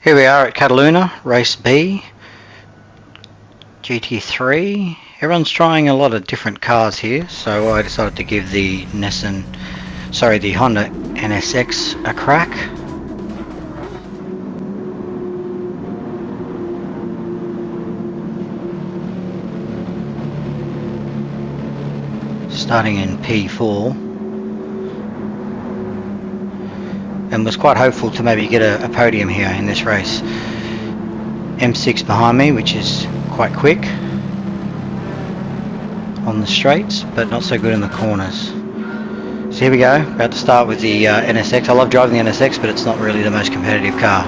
Here we are at Cataluna, race B, GT3. Everyone's trying a lot of different cars here, so I decided to give the Honda NSX a crack. Starting in P4. And was quite hopeful to maybe get a podium here in this race. M6 behind me, which is quite quick on the straights, but not so good in the corners. So here we go, about to start with the NSX. I love driving the NSX, but it's not really the most competitive car.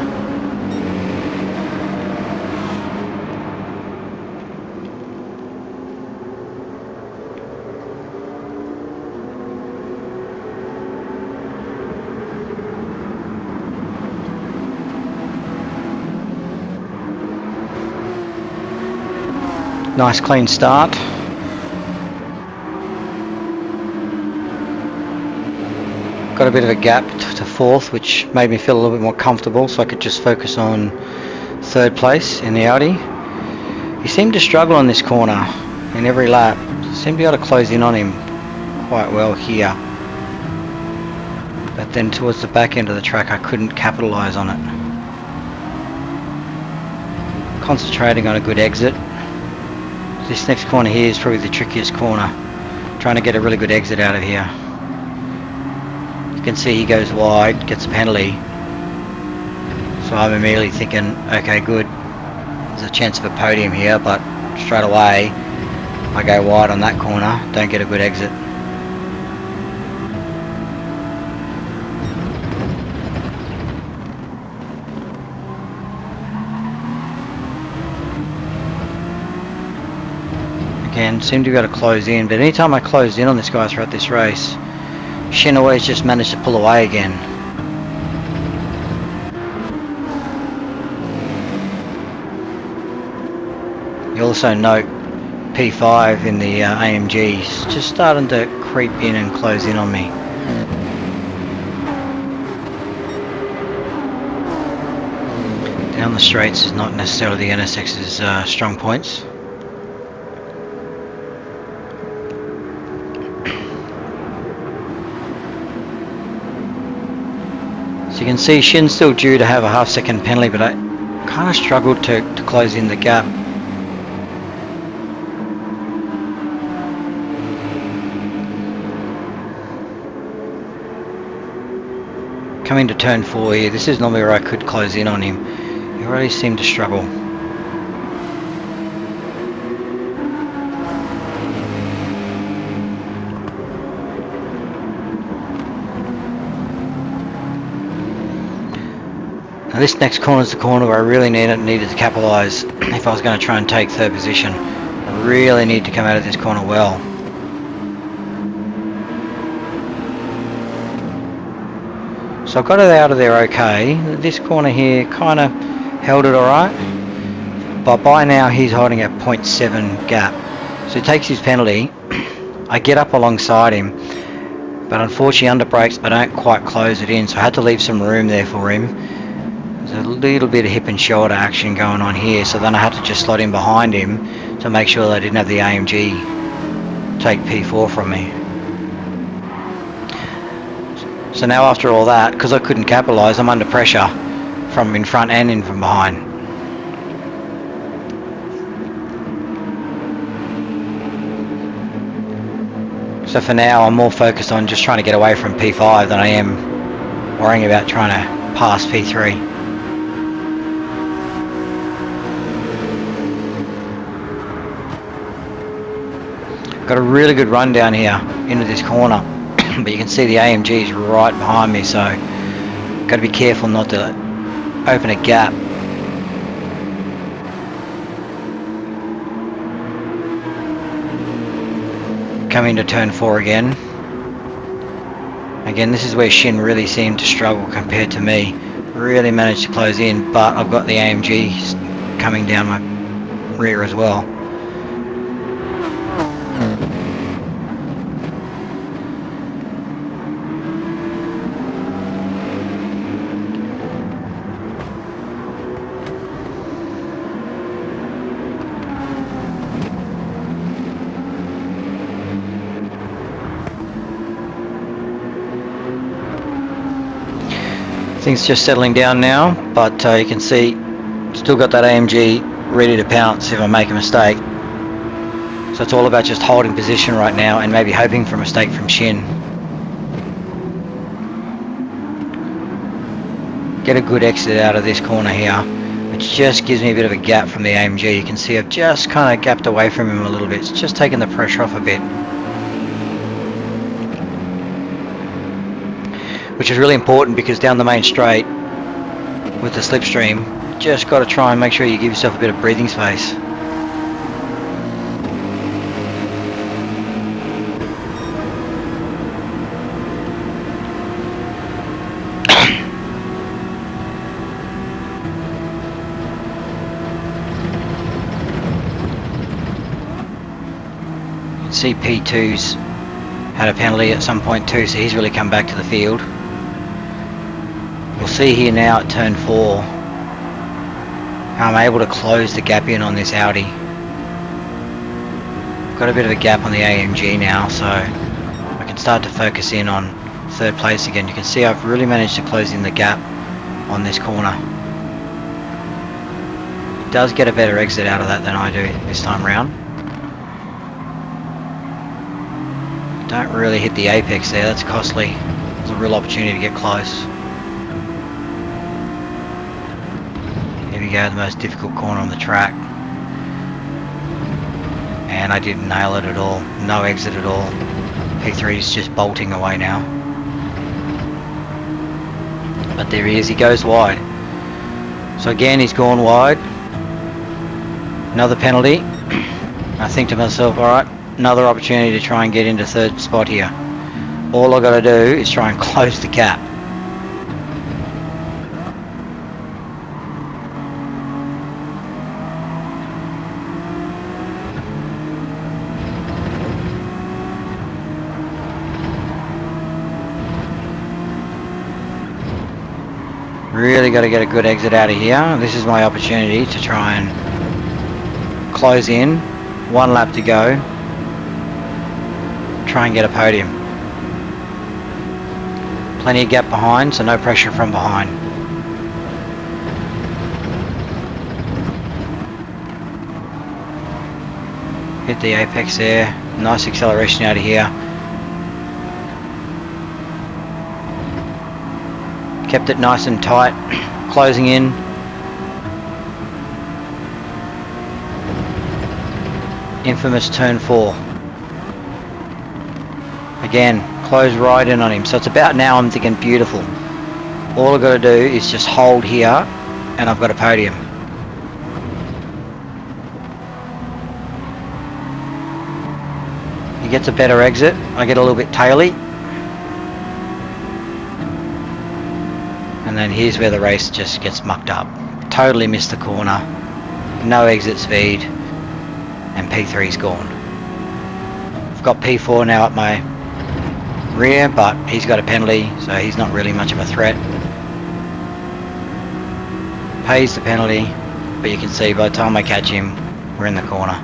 Nice clean start. Got a bit of a gap to fourth, which made me feel a little bit more comfortable, so I could just focus on third place in the Audi. He seemed to struggle on this corner in every lap. Seemed to be able to close in on him quite well here. But then towards the back end of the track, I couldn't capitalise on it. Concentrating on a good exit. This next corner here is probably the trickiest corner. Trying to get a really good exit out of here. You can see he goes wide, gets a penalty. So I'm immediately thinking, okay, good. There's a chance of a podium here, but straight away I go wide on that corner, don't get a good exit. Again, seem to be able to close in, but anytime I closed in on this guy throughout this race, Shin always just managed to pull away again. You also note P5 in the AMGs just starting to creep in and close in on me. Down the straights is not necessarily the NSX's strong points. So you can see Shin's still due to have a half-second penalty, but I kind of struggled to close in the gap. Coming to turn 4 here, this is normally where I could close in on him. He really seemed to struggle. Now this next corner is the corner where I really needed to capitalise if I was going to try and take third position. I really need to come out of this corner well. So I got it out of there okay. This corner here kind of held it alright, but by now he's holding a 0.7 gap. So he takes his penalty. I get up alongside him, but unfortunately under brakes I don't quite close it in, so I had to leave some room there for him. There's a little bit of hip and shoulder action going on here, so then I had to just slot in behind him to make sure that I didn't have the AMG take P4 from me. So now after all that, because I couldn't capitalise, I'm under pressure from in front and in from behind. So for now I'm more focused on just trying to get away from P5 than I am worrying about trying to pass P3. Got a really good run down here into this corner, but you can see the AMG is right behind me, so got to be careful not to open a gap. Coming to turn 4 again. Again, this is where Shin really seemed to struggle compared to me. Really managed to close in, but I've got the AMG coming down my rear as well. Things just settling down now, but you can see still got that AMG ready to pounce if I make a mistake. So it's all about just holding position right now and maybe hoping for a mistake from Shin. Get a good exit out of this corner here, which just gives me a bit of a gap from the AMG. You can see I've just kind of gapped away from him a little bit. It's just taking the pressure off a bit, which is really important because down the main straight with the slipstream, just got to try and make sure you give yourself a bit of breathing space. See P2's had a penalty at some point too, so he's really come back to the field. We'll see here now at turn 4 how I'm able to close the gap in on this Audi. I've got a bit of a gap on the AMG now, so I can start to focus in on third place again. You can see I've really managed to close in the gap on this corner. It does get a better exit out of that than I do this time round. Don't really hit the apex there, that's costly. There's a real opportunity to get close. Here we go, the most difficult corner on the track. And I didn't nail it at all, no exit at all. P3 is just bolting away now. But there he is, he goes wide. So again, he's gone wide. Another penalty. I think to myself, alright, another opportunity to try and get into third spot here. All I got to do is try and close the gap. Really got to get a good exit out of here. This is my opportunity to try and close in. One lap to go. Try and get a podium. Plenty of gap behind, so no pressure from behind. Hit the apex there. Nice acceleration out of here. Kept it nice and tight. Closing in. Infamous turn 4. Again, close right in on him. So it's about now I'm thinking beautiful. All I've got to do is just hold here and I've got a podium. He gets a better exit. I get a little bit taily. And then here's where the race just gets mucked up. Totally missed the corner. No exit speed. And P3's gone. I've got P4 now at my rear, but he's got a penalty, so he's not really much of a threat. Pays the penalty, but you can see by the time I catch him, we're in the corner.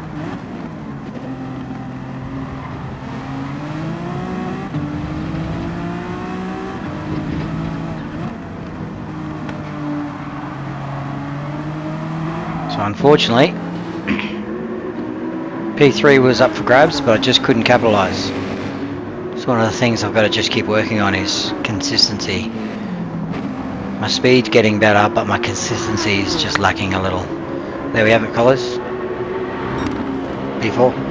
So unfortunately, P3 was up for grabs, but I just couldn't capitalise. It's one of the things I've got to just keep working on is consistency. My speed's getting better, but my consistency is just lacking a little. There we have it, fellas. P4.